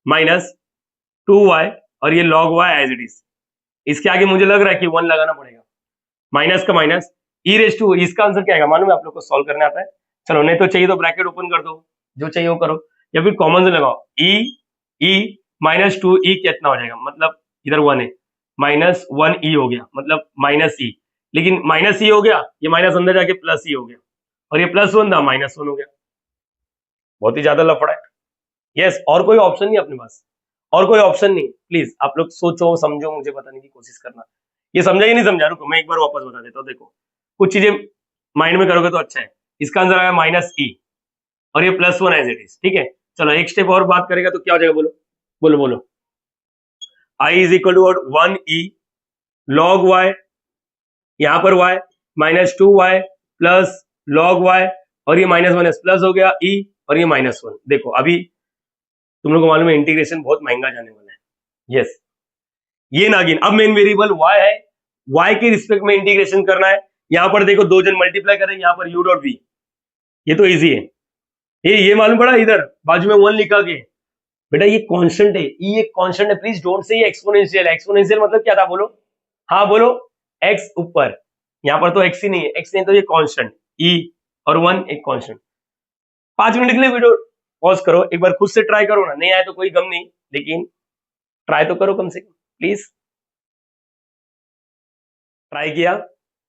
माइनस 2y और ये log y as it is. इसके आगे मुझे लग रहा है कि 1 लगाना पड़ेगा, माइनस का माइनस ई रेज टू, इसका आंसर क्या आएगा मालूम है आप लोग को, सॉल्व करने आता है? चलो नहीं तो चाहिए तो ब्रैकेट ओपन कर दो, जो चाहिए वो करो, या फिर कॉमन से लगाओ, ई माइनस 2 ई कितना हो जाएगा, मतलब इधर 1 है, माइनस 1 ई हो गया, मतलब माइनस ई, लेकिन माइनस ई हो गया, ये माइनस अंदर जाके प्लस ई हो गया, और ये प्लस 1 था माइनस 1 हो गया। बहुत ही ज्यादा लफड़ा है। यस, और कोई ऑप्शन नहीं अपने पास, और कोई ऑप्शन नहीं। प्लीज आप लोग सोचो समझो, मुझे बताने की कोशिश करना, ये समझा ही नहीं समझा। रुको मैं एक बार वापस बता देता हूँ, देखो कुछ चीजें माइंड में करोगे तो अच्छा है। इसका आंसर आया माइनस ई, और ये प्लस 1 एज इट इज, ठीक है। चलो एक स्टेप और बात करेगा तो क्या हो जाएगा, बोलो बोलो बोलो। I is equal to 1 e log y, यहां पर y minus 2y plus log y, और ये माइनस माइनस प्लस हो गया ई, और ये माइनस 1। देखो अभी तुम लोग को मालूम है इंटीग्रेशन बहुत महंगा जाने वाला है। यस, ये नागिन, अब मेन वेरिएबल y है, y के रिस्पेक्ट में इंटीग्रेशन करना है। यहां पर देखो दो जन मल्टीप्लाई करें, यहां पर u डॉट v, ये तो इजी है। ये मालूम पड़ा, इधर बाजू में 1 लिखा के, बेटा ये कांस्टेंट है, ये एक कांस्टेंट है, please don't say exponential. Exponential मतलब क्या था बोलो, हाँ बोलो, x ऊपर, यहां पर तो x ही नहीं है, x नहीं तो ये कांस्टेंट e, और 1 एक कांस्टेंट। 5 मिनट के लिए वीडियो पॉज करो, एक बार खुद से ट्राई करो ना, नहीं आए तो कोई गम नहीं, लेकिन ट्राई तो करो कम से कम, प्लीज। ट्राई किया,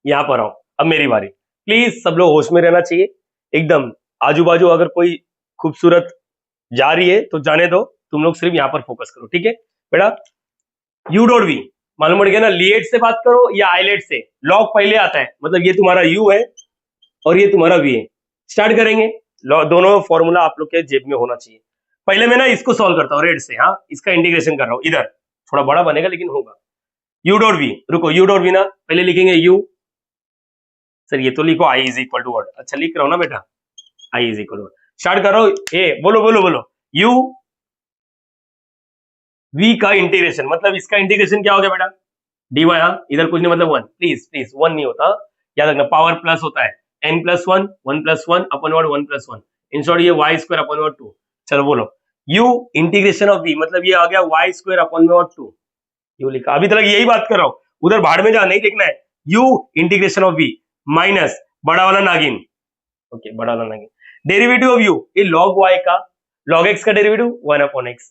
यहां पर आओ, अब मेरी बारी। प्लीज सब लोग होश में रहना चाहिए एकदम। आजू बाजू अगर कोई खूबसूरत जा रही है तो जाने दो, तुम लोग सिर्फ यहां पर फोकस करो, ठीक है बेटा। यू डॉट वी, मालूम पड़ गया ना, लिएट से बात करो या आइलेट से, लॉग पहले आता है, मतलब ये तुम्हारा यू है और ये तुम्हारा वी है। स्टार्ट करेंगे, दोनों फॉर्मूला आप लोग के जेब में होना चाहिए। पहले मैं ना इसको सॉल्व करता हूँ रेड से, हाँ इसका इंटीग्रेशन कर रहा हूँ, इधर थोड़ा बड़ा बनेगा लेकिन होगा। यू डॉट वी, रुको यू डॉट वी ना पहले लिखेंगे यू, सर ये तो लिखो आई इज इक्वल टू व्हाट, अच्छा लिख रहा हूँ ना बेटा, आई इज इक्वल टू, स्टार्ट करो ए, बोलो बोलो बोलो, यू वी का इंटीग्रेशन, मतलब इसका इंटीग्रेशन क्या हो गया बेटा, डी वाई, हाँ इधर कुछ नहीं मतलब वन, प्लीज प्लीज वन नहीं होता, याद रखना पावर प्लस होता है, n plus one upon word one plus one, in short ये y square upon word two. चलो बोलो u इंटीग्रेशन ऑफ v, मतलब ये आ गया y square upon word two, u लिखा, अभी तक यही बात कर रहा हूं, उधर भाड़ में जा नहीं देखना है, u integration of v minus बड़ा वाला नागिन, ओके बड़ा वाला नागिन, डेरिवेटिव ऑफ u, ये log y का, log x का derivative 1 upon x,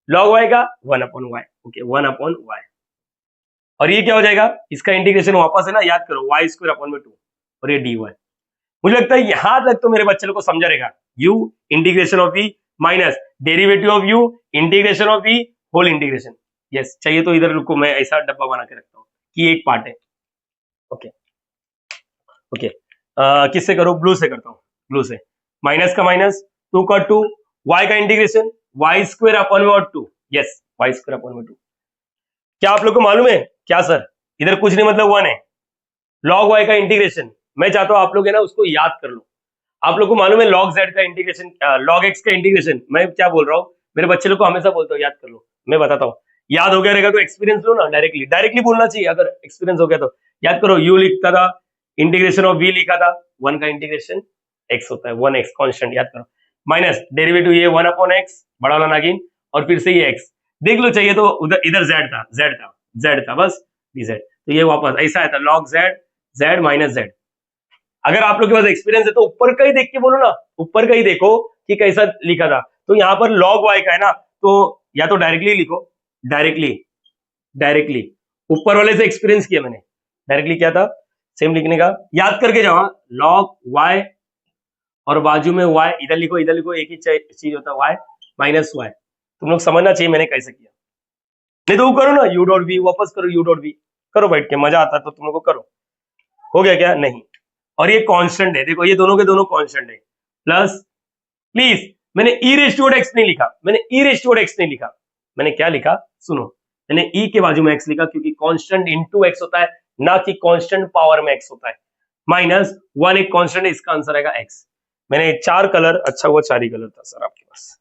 log y का 1 upon y, okay 1 upon y, और ये क्या हो जाएगा, इसका इंटीग्रेशन वापस है ना, याद करो वाई स्क्वायर अपॉन में टू, और ये dy, मुझे लगता है यहां तक तो मेरे बच्चे लोग को समझा रहेगा, u integration of v minus derivative of u integration of v whole integration, yes चाहिए तो इधर रुको, मैं ऐसा डब्बा बना के रखता हूँ कि एक पार्ट है, ओके ओके, किससे करो, ब्लू से करता हूँ, ब्लू से, माइनस का माइनस, टू का टू, y का इंटीग्रेशन वाई स्क्वायर अपॉन में और two, yes y square upon में टू, क्या आप लोग को मालूम है क्या सर, इधर कुछ नहीं मतलब वन है, log y का इंटीग्रेशन, मैं चाहता हूं आप लोग है ना उसको याद कर लो, आप लोग को मालूम है log z का इंटीग्रेशन, log x का इंटीग्रेशन, मैं क्या बोल रहा हूँ, मेरे बच्चे लोग को हमेशा बोलता हूँ याद कर लो, मैं बताता हूँ, याद हो गया रहेगा तो एक्सपीरियंस लो ना, डायरेक्टली डायरेक्टली बोलना चाहिए, अगर एक्सपीरियंस हो गया तो याद करो, u लिखता था, इंटीग्रेशन ऑफ v लिखा था, वन का इंटीग्रेशन x होता है, वन एक्स कॉन्स्टेंट, याद करो, माइनस डेरिवेटिव ये वन अपॉन एक्स बड़ा वाला नागिन, और फिर से ये x, देख लो चाहिए तो उधर इधर z था बस dz, तो ये वापस ऐसा आया था log z माइनस z, अगर आप लोग के पास एक्सपीरियंस है तो ऊपर का ही देख के बोलो ना, ऊपर का ही देखो कि कैसा लिखा था, तो यहाँ पर log y का है ना, तो या तो डायरेक्टली लिखो, डायरेक्टली ऊपर वाले से एक्सपीरियंस किया मैंने, डायरेक्टली क्या था सेम लिखने का, याद करके जाओ, log y और बाजू में y, इधर लिखो एक ही चीज होता है y माइनस y, तुम लोग समझना चाहिए मैंने कैसे किया, नहीं तो वो करो ना u डॉट v, वापस करो u डॉट v, करो बैठ के, मजा आता है तो तुम लोग को करो, हो गया क्या, नहीं, और ये कांस्टेंट है, देखो ये दोनों के दोनों कांस्टेंट है, प्लस प्लीज मैंने e रेज़ टू x नहीं लिखा, मैंने e रेज़ टू x नहीं लिखा, मैंने क्या लिखा सुनो, मैंने e के बाजू में x लिखा, क्योंकि कांस्टेंट इनटू x होता है, ना कि कांस्टेंट पावर में x होता है, माइनस वन एक कांस्टेंट है, इसका आंसर आएगा x, मैंने चार कलर, अच्छा हुआ चार ही कलर था सर आपके पास,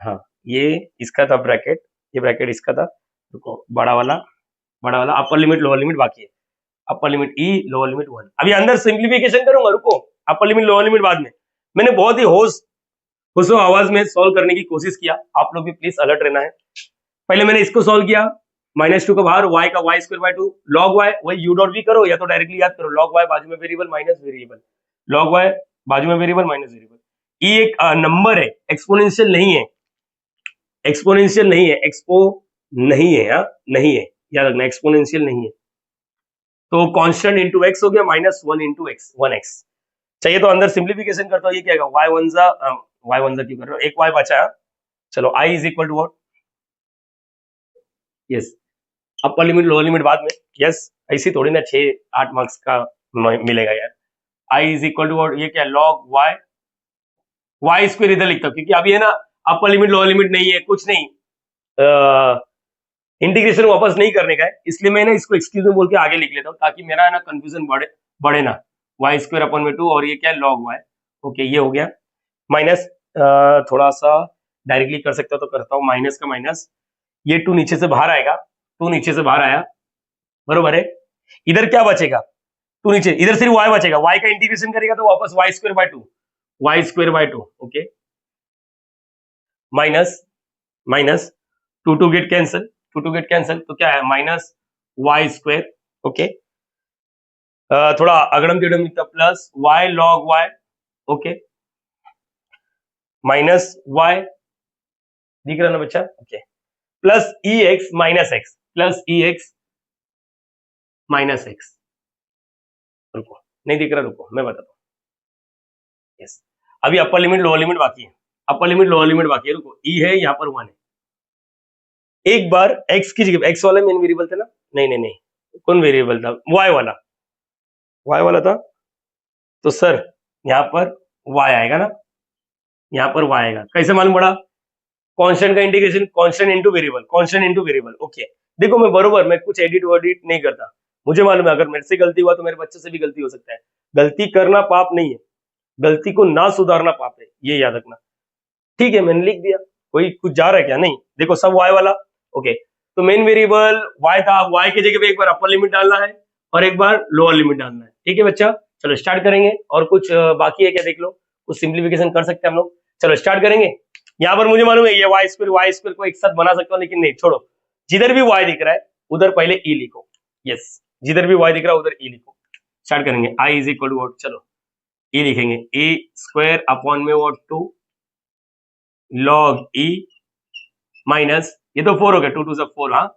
हाँ ये इसका था ब्रैकेट, ये ब्रैकेट इसका था, देखो बड़ा वाला अपर लिमिट लोअर लिमिट बाकी है, अपर लिमिट ई लोअर लिमिट वन, अभी अंदर सिंप्लीफिकेशन करूंगा, रुको अपर लिमिट लोअर लिमिट बाद में, मैंने बहुत ही होशो आवाज में सॉल्व करने की कोशिश किया, आप लोग भी प्लीज अलर्ट रहना है, पहले मैंने इसको सॉल्व किया, माइनस टू का बाहर y का y square by two, log y वही u डॉट v करो, या तो डायरेक्टली याद करो, log y बाजू में variable minus variable, log y बाजू में वेरिएबल माइनस वेरिएबल, ई एक नंबर है, एक्सपोनेंशियल नहीं है, एक्सपो नहीं है, हाँ नहीं है, याद रखना एक्सपोनेंशियल नहीं है, तो कांस्टेंट इंटू एक्स हो गया, minus one into x, one x, चाहिए तो अंदर सिंप्लीफिकेशन करता हूँ, ये क्या वाई वन जा क्यों कर रहे हो, एक y बचा, चलो i is equal to what, yes upper limit lower limit बाद में, यस ऐसी थोड़ी ना 6-8 मार्क्स का मिलेगा यार, i is equal to what, ये क्या log y स्क्वायर इधर लिखता हूँ, क्योंकि अभी है ना अपर लिमिट लोअर लिमिट नहीं है, कुछ नहीं, इंटीग्रेशन वापस नहीं करने का है, इसलिए मैं ना इसको एक्सक्यूज में बोल के आगे लिख लेता हूँ, ताकि मेरा है ना कंफ्यूजन बढ़े ना, वाई स्क्वायर अपॉन में टू, और ये क्या है log y, ओके ये हो गया, माइनस थोड़ा सा डायरेक्टली कर सकता तो करता हूँ, माइनस का माइनस, ये टू नीचे से बाहर आएगा, टू नीचे से बाहर आया, बरोबर है, इधर क्या बचेगा, टू नीचे, इधर सिर्फ y बचेगा, y का इंटीग्रेशन करेगा तो वापस y square by two, okay, minus two get cancel, तो क्या है माइनस वाई स्क्वायर, ओके, थोड़ा अगड़म टिगड़म लिखता, plus y log y, okay, minus y, दिख रहा ना बच्चा, ओके, प्लस ई एक्स माइनस एक्स, रुको नहीं दिख रहा, रुको मैं बताता हूँ, यस अभी अपर लिमिट लोअर लिमिट बाकी है, रुको ई है यहाँ पर वन है, एक बार x की जगह, x वाला मेन वेरिएबल था ना, नहीं नहीं नहीं, कौन वेरिएबल था, y वाला, y वाला था, तो सर यहाँ पर y आएगा ना, यहाँ पर y आएगा, कैसे मालूम पड़ा, कांस्टेंट का integration, constant into variable, constant into variable, okay. देखो मैं बरोबर, मैं कुछ एडिट वडिट नहीं करता, मुझे मालूम है अगर मेरे से गलती हुआ तो मेरे बच्चे से भी गलती हो सकता है, गलती करना पाप नहीं है, गलती को ना सुधारना पाप है, ये याद रखना। ठीक है, मैंने लिख दिया, कोई कुछ जा रहा है क्या, नहीं, देखो सब y वाला, ओके। तो मेन वेरिएबल y था, y की जगह पे एक बार अपर लिमिट डालना है और एक बार लोअर लिमिट डालना है, ठीक है बच्चा। चलो स्टार्ट करेंगे, और कुछ बाकी है क्या देख लो, कुछ सिंप्लीफिकेशन कर सकते हैं हम लोग, चलो स्टार्ट करेंगे। यहाँ पर मुझे मालूम है ये y स्क्वायर को एक साथ बना सकता हूँ, लेकिन नहीं, छोड़ो, जिधर भी y दिख रहा है उधर पहले e लिखो, यस, जिधर भी y दिख रहा है उधर e लिखो। स्टार्ट करेंगे, i is equal to what, चलो e लिखेंगे, e स्क्वायर अपॉन में व्हाट 2 log e माइनस, ये तो 4 हो गया, 2 2 सब 4, हाँ,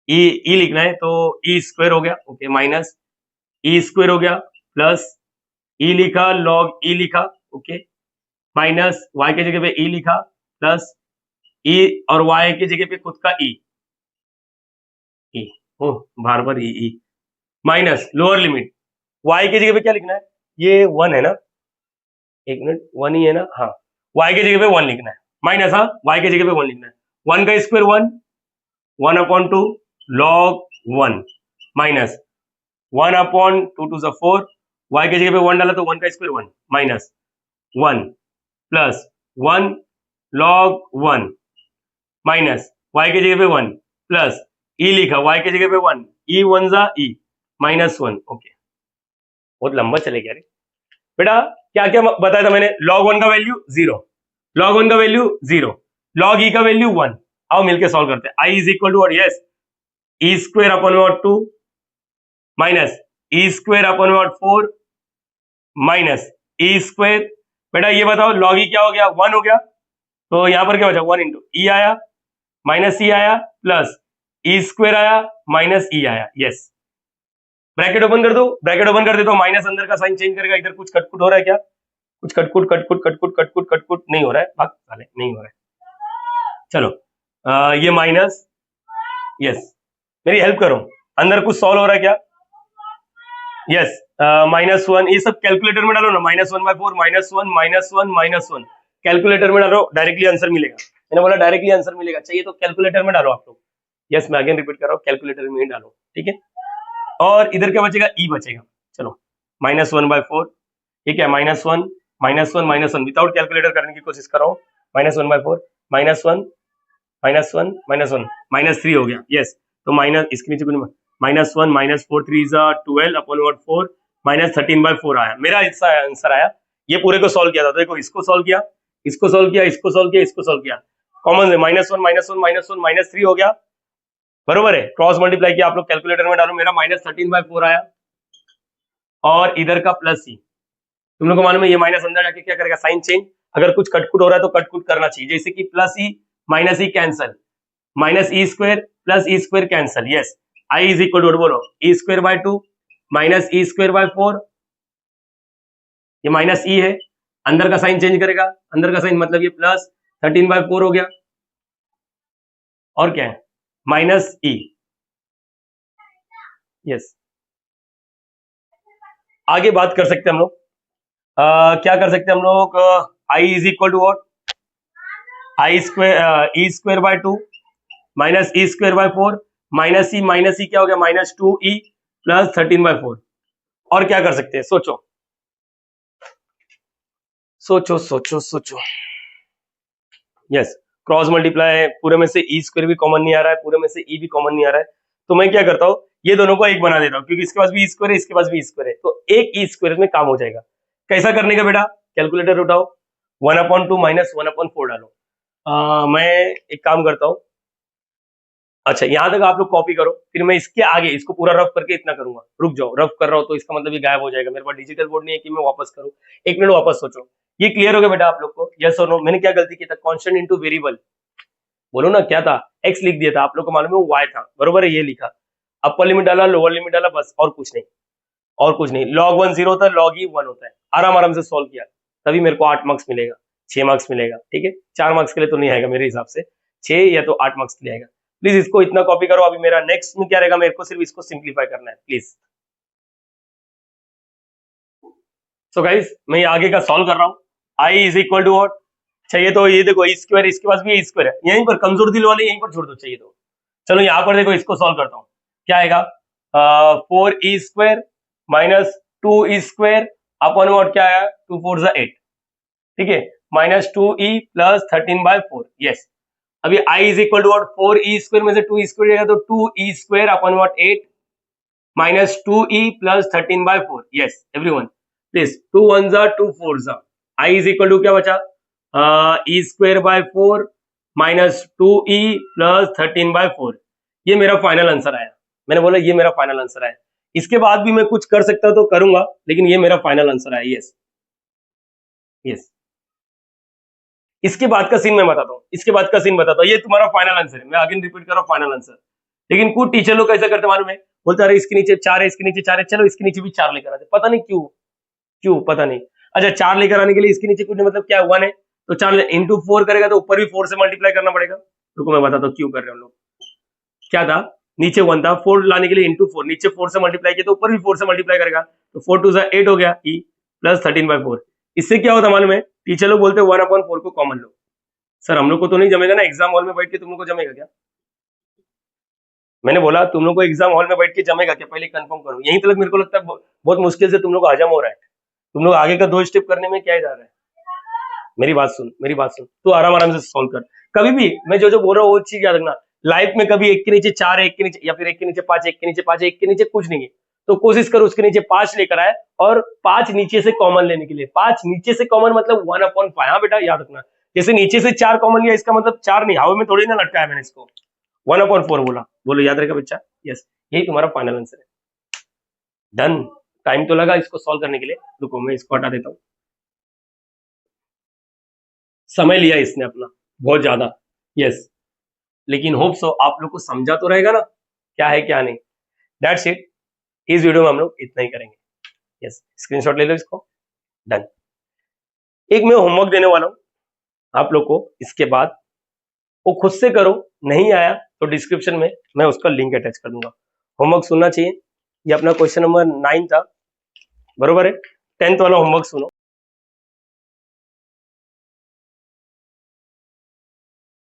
e लिखना है तो e स्क्वायर हो गया, ओके, माइनस e स्क्वायर हो गया, प्लस e लिखा, log e लिखा, ओके, माइनस y की जगह पे e लिखा, प्लस e और y की जगह पे खुद का e ओ बार बार e minus lower limit, y की जगह पे क्या लिखना है, ये 1 है ना, एक मिनट, 1 ही है ना, हाँ, y की जगह पे 1 लिखना है, माइनस, हाँ, y की जगह पे 1 लिखना है, 1 का square 1, 1 upon 2 log 1 minus 1 upon 2 2 4, y की जगह पे 1 डाला तो 1 का square 1 minus 1 plus 1 log 1 minus y की जगह पे 1 प्लस e लिखा, y की जगह पे 1, e 1 जा e माइनस 1, ओके, बहुत लंबा चलेगा यार बेटा। क्या क्या बताया था मैंने, log 1 का वैल्यू 0, log 1 का वैल्यू 0, log e का वैल्यू 1, आओ मिलके सॉल्व करते हैं। i is equal to yes e square upon 2 minus e square upon 4 minus e square, बेटा ये बताओ log e क्या हो गया, 1 हो गया, तो यहां पर क्या बचा, 1 इंटू e आया, माइनस e आया, प्लस e स्क्वायर आया, माइनस e आया, यस, ब्रैकेट ओपन कर दो, ब्रैकेट ओपन कर दे तो माइनस अंदर का साइन चेंज करेगा, इधर कुछ कटकुट हो रहा है क्या, कुछ कटकुट कटकुट कटकुट कटकुट कटकुट नहीं हो रहा है, भाग साले, नहीं हो रहा है, चलो ये माइनस, यस, मेरी हेल्प करो, अंदर कुछ सॉल्व हो रहा है क्या, यस, माइनस 1, ये सब कैलकुलेटर में डालो ना, -1/4 -1 -1 -1, कैलकुलेटर में डालो, डायरेक्टली आंसर मिलेगा, मैंने बोला डायरेक्टली आंसर मिलेगा, चाहिए तो कैलकुलेटर में डालो आप लोग, यस, मैं अगेन रिपीट कर रहा हूँ, कैलकुलेटर में ही डालो, ठीक है। और इधर क्या बचेगा, ई बचेगा, चलो -1/4, ये क्या, -1 -1 -1, विदाउट कैलकुलेटर करने की कोशिश कर रहा हूँ, -1/4 -1 -1 -3 हो गया, यस, तो माइनस इसके नीचे -1 -4 3 12 अपॉन 4 -13/4 आया, मेरा आंसर आया। ये पूरे को सॉल्व किया था, देखो इसको सॉल्व किया, इसको सॉल्व किया, इसको सॉल्व किया, इसको सॉल्व किया, कॉमन है, -1 -3 हो गया, बरोबर है, क्रॉस मल्टीप्लाई किया, आप लोग कैलकुलेटर में डालो, मेरा -13/4 आया, और इधर का प्लस ई, तुम लोग को मालूम है ये माइनस अंदर जाके क्या करेगा, साइन चेंज, अगर कुछ कटकुट हो रहा है तो कटकुट करना चाहिए, जैसे कि plus e minus e cancel, minus E square plus e square cancel, yes, I is equal to बोलो e square by 2 minus E square by 4, ये माइनस ई है, अंदर का साइन चेंज करेगा, अंदर का साइन मतलब ये प्लस 13/4 हो गया, और क्या है, माइनस ई, यस, आगे बात कर सकते हैं हम लोग, क्या कर सकते हैं हम लोग, I is equal to what, I square E square by 2 minus E square by 4 minus E क्या हो गया, -2e प्लस 13/4, और क्या कर सकते हैं, सोचो सोचो सोचो सोचो, यस, क्रॉस मल्टीप्लाई, पूरे में से ई स्क्वायर भी कॉमन नहीं आ रहा है, पूरे में से ई भी कॉमन नहीं आ रहा है, तो मैं क्या करता हूँ, ये दोनों को एक बना देता हूँ, क्योंकि इसके पास भी ई स्क्वायर है, इसके पास भी ई स्क्वायर है, तो एक ई स्क्वायर में काम हो जाएगा। कैसा करने का बेटा, कैलकुलेटर उठाओ, 1/2 -1/4 डालो, मैं एक काम करता हूँ, अच्छा यहां तक आप लोग कॉपी करो, फिर मैं इसके आगे इसको पूरा रफ करके इतना करूंगा, रुक जाओ, रफ कर रहा हूं तो इसका मतलब ये गायब हो जाएगा, मेरे पास डिजिटल बोर्ड नहीं है कि मैं वापस करूं, एक मिनट वापस सोचो, ये क्लियर हो गया बेटा आप लोग को, यस और नो, मैंने क्या गलती की था, कांस्टेंट इनटू वेरिएबल, बोलो ना क्या था, एक्स लिख दिया था, आप लोग को मालूम है वो वाई था, बरोबर है, ये लिखा, अपर लिमिट डाला, लोअर लिमिट डाला, बस, और कुछ नहीं, और कुछ नहीं, log 1 0 होता है, log e 1 होता है, आराम आराम से सॉल्व किया, तभी मेरे को 8 मार्क्स मिलेगा, 6 मार्क्स मिलेगा, ठीक है, 4 मार्क्स के लिए तो नहीं आएगा मेरे हिसाब से, 6 या तो 8 मार्क्स के लिए आएगा। प्लीज इसको इतना कॉपी करो। अभी मेरा नेक्स्ट में क्या रहेगा, मेरे को सिर्फ इसको सिंप्लीफाई करना है प्लीज। सो गाइस मैं ये आगे का सॉल्व कर रहा हूँ। आई इज इक्वल टू व्हाट चाहिए, तो ये देखो ई स्क्वायर, इसके पास भी ई स्क्वायर है, यहीं पर कमजोर दिल वाले यहीं पर छोड़ दो चाहिए तो। चलो यहाँ पर देखो इसको सॉल्व करता हूँ, क्या आएगा 4e square minus 2e square upon what क्या आया 2 4 जा 8, ठीक है, माइनस 2e प्लस 13/4। यस, अभी i is equal to what 4e square में से 2e स्क्वायर जाएगा तो 2e square upon what 8 minus 2e plus 13/4। Yes everyone please, 2 1 जा 2 4 जा, i इज इक्वल टू क्या बचा e square by 4 minus 2e plus 13/4। ये मेरा फाइनल आंसर आया। मैंने बोला ये मेरा फाइनल आंसर आया। इसके बाद भी मैं कुछ कर सकता हूं तो करूंगा, लेकिन ये मेरा फाइनल आंसर आया। यस यस, इसके बाद का सीन मैं बताता हूँ, इसके बाद का सीन बताता हूँ। ये तुम्हारा फाइनल आंसर है, मैं अगेन रिपीट कर रहा हूँ फाइनल आंसर। लेकिन कुछ टीचर लोग कैसा करते मालूम है, बोलते अरे इसके नीचे 4 है, इसके नीचे 4 है, चलो इसके नीचे भी 4 लेकर आते, पता नहीं क्यों क्यों पता नहीं। अच्छा 4 लेकर आने के लिए इसके नीचे कुछ नहीं, मतलब क्या 1 है तो 4 इंटू 4 करेगा तो ऊपर भी 4 से मल्टीप्लाई करना पड़ेगा। रुको मैं बताता हूँ क्यों कर रहे हैं हम लोग। क्या था, नीचे 1 था, 4 लाने के लिए इंटू 4, नीचे 4 से मल्टीप्लाई किया तो ऊपर भी 4 से मल्टीप्लाई करेगा, तो 4 2 जा 8 हो गया e प्लस 13/4। इससे क्या होता मालूम है, टीचर लोग बोलते हैं 1/4 को कॉमन लो। सर हम लोग को तो नहीं जमेगा ना, एग्जाम हॉल में बैठ के तुम लोग को जमेगा क्या? मैंने बोला तुम लोग को एग्जाम हॉल में बैठ के जमेगा क्या, पहले कंफर्म करो। यहीं तक मेरे को लगता है बहुत मुश्किल से तुम लोग को हजम हो रहा है। तुम लोग आगे का 2 स्टेप करने में क्या जा रहा है। मेरी बात सुन, मेरी बात सुन, तू आराम आराम से सॉल्व कर। कभी भी मैं जो जो बोल रहा हूँ वो चीज याद रखना, लाइफ में कभी 1 के नीचे 4 है, 1 के नीचे या फिर 1 के नीचे 5, 1 के नीचे 5, 1 के नीचे कुछ नहीं है, तो कोशिश करो उसके नीचे 5 लेकर आए और 5 नीचे से कॉमन लेने के लिए। 5 नीचे से कॉमन मतलब 1/5। हाँ बेटा याद रखना, जैसे नीचे से 4 कॉमन लिया इसका मतलब 4 नहीं, हवा में थोड़ी ना लटकाया मैंने इसको, 1/4 बोला। बोलो याद रहेगा बच्चा? यस, यही तुम्हारा फाइनल आंसर है। डन। टाइम तो लगा इसको सॉल्व करने के लिए, रुको मैं इसको हटा देता हूँ। समय लिया इसने अपना बहुत ज्यादा। यस, लेकिन होप सो आप लोग को समझा तो रहेगा ना क्या है क्या नहीं। दैट्स इट, इस वीडियो में हम लोग इतना ही करेंगे। यस, स्क्रीनशॉट ले लो इसको। डन। एक मैं होमवर्क देने वाला हूं आप लोग को, इसके बाद वो खुद से करो, नहीं आया तो डिस्क्रिप्शन में मैं उसका लिंक अटैच कर दूंगा। होमवर्क सुनना चाहिए। ये अपना क्वेश्चन नंबर 9 था, बरोबर है। 10th वाला होमवर्क सुनो।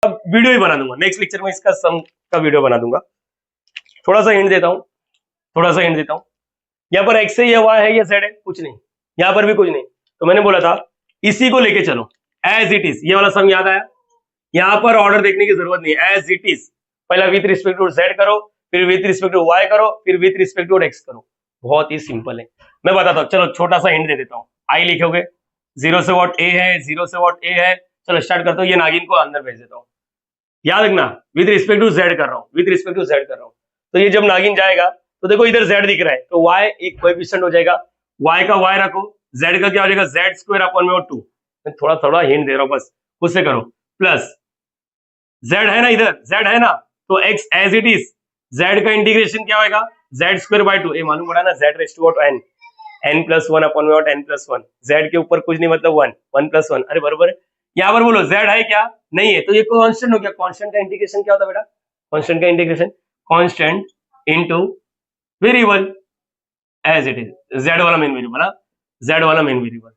अब वीडियो ही बना दूंगा नेक्स्ट लेक्चर में, इसका सम का वीडियो बना दूंगा। थोड़ा सा हिंट देता हूँ, थोड़ा सा हिंट देता हूँ। यहाँ पर एक्स है या वाई है या जेड है, कुछ नहीं, यहाँ पर भी कुछ नहीं। तो मैंने बोला था इसी को लेके चलो एज इट इज। ये वाला सम याद आया, यहाँ पर ऑर्डर देखने की जरूरत नहीं, एज इट इज। पहला विथ रिस्पेक्ट टू जेड करो, फिर विथ रिस्पेक्ट टू वाई करो, फिर विथ रिस्पेक्ट टू एक्स करो। बहुत ही सिंपल है, मैं बताता हूँ। चलो छोटा सा हिंट दे देता हूँ। आई लिखोगे, 0 से व्हाट ए है, 0 से व्हाट ए है। चलो स्टार्ट करता हूँ, ये नागिन को अंदर भेज देता हूँ। याद रखना विद रिस्पेक्ट टू जेड कर रहा हूँ, विद रिस्पेक्ट टू जेड कर रहा हूँ। तो ये जब नागिन जाएगा तो देखो इधर जेड दिख रहा है, तो वाई एक कोएफिशिएंट हो जाएगा, वाई का वाई रखो, जेड का क्या हो जाएगा जेड स्क्वायर अपॉन में 2। मैं थोड़ा थोड़ा हिंट दे रहा हूँ बस, खुद से करो। प्लस जेड है ना, इधर जेड है ना, तो x as it is, z का इंटीग्रेशन क्या होगा जेड स्क्वायर बाय 2। ये मालूम पड़ा ना, Z raise to N, N plus 1 upon में एन प्लस 1। जेड के ऊपर कुछ नहीं मतलब 1, 1 प्लस 1। अरे बरोबर है। यहाँ पर बोलो जेड है क्या, नहीं है, तो ये कांस्टेंट हो गया। कांस्टेंट का इंटीग्रेशन क्या होता है बेटा, कांस्टेंट का integration constant into variable as it is. Z वाला मेन वेरिएबल, हाँ जेड वाला मेन वेरिएबल,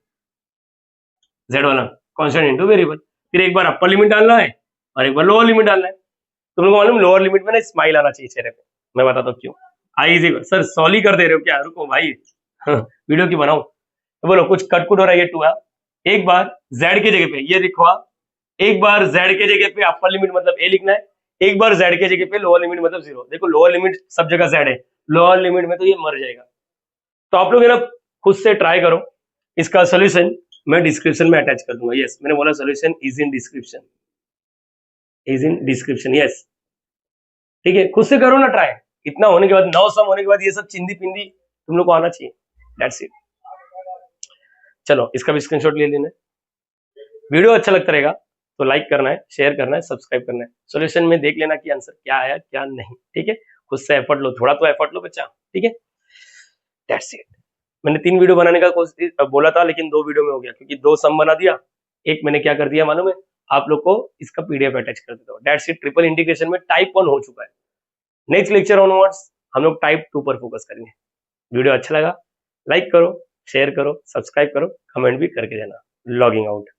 जेड वाला कांस्टेंट इनटू वेरिएबल। फिर एक बार अपर लिमिट डालना है और एक बार लोअर लिमिट डालना है। तुम लोग मालूम लोअर लिमिट में ना स्माइल आना चाहिए चेहरे पे, मैं बताता हूँ क्यों। आई इजी सर सॉली कर दे रहे हो क्या, रुको भाई वीडियो की बनाओ। तो बोलो कुछ कटकुट हो रहा है, ये 2 है। एक बार z के जगह पे ये लिखवा, एक बार z के जगह पे अपर लिमिट मतलब a लिखना है, एक बार z के जगह पे लोअर लिमिट मतलब 0। देखो लोअर लिमिट सब जगह z है, लोअर लिमिट में तो ये मर जाएगा। तो आप लोग ना खुद से ट्राई करो। इसका सोल्यूशन मैं डिस्क्रिप्शन में अटैच कर दूंगा। यस, मैंने बोला solution is in description, is in description. Yes ठीक है, खुद से करो ना ट्राई। इतना होने के बाद, 9 सम होने के बाद ये सब चिंदी पिंदी तुम लोग को आना चाहिए। That's it. चलो इसका भी स्क्रीनशॉट ले लेना। वीडियो अच्छा लगता रहेगा तो लाइक करना है, शेयर करना है, सब्सक्राइब करना है। सॉल्यूशन में देख लेना कि आंसर क्या आया क्या नहीं, ठीक है। खुद से एफर्ट लो, थोड़ा तो एफर्ट लो बच्चा, ठीक है। That's it. मैंने 3 वीडियो बनाने का कोशिश बोला था, लेकिन 2 वीडियो में हो गया, क्योंकि 2 सम बना दिया, एक मैंने क्या कर दिया मालूम है, आप लोग को इसका पीडीएफ अटैच कर देता हूँ। डेट्स इट, ट्रिपल इंटीग्रेशन में टाइप 1 हो चुका है। नेक्स्ट लेक्चर ऑनवर्ड्स हम लोग टाइप 2 पर फोकस करेंगे। वीडियो अच्छा लगा लाइक करो, शेयर करो, सब्सक्राइब करो, कमेंट भी करके देना। Logging out.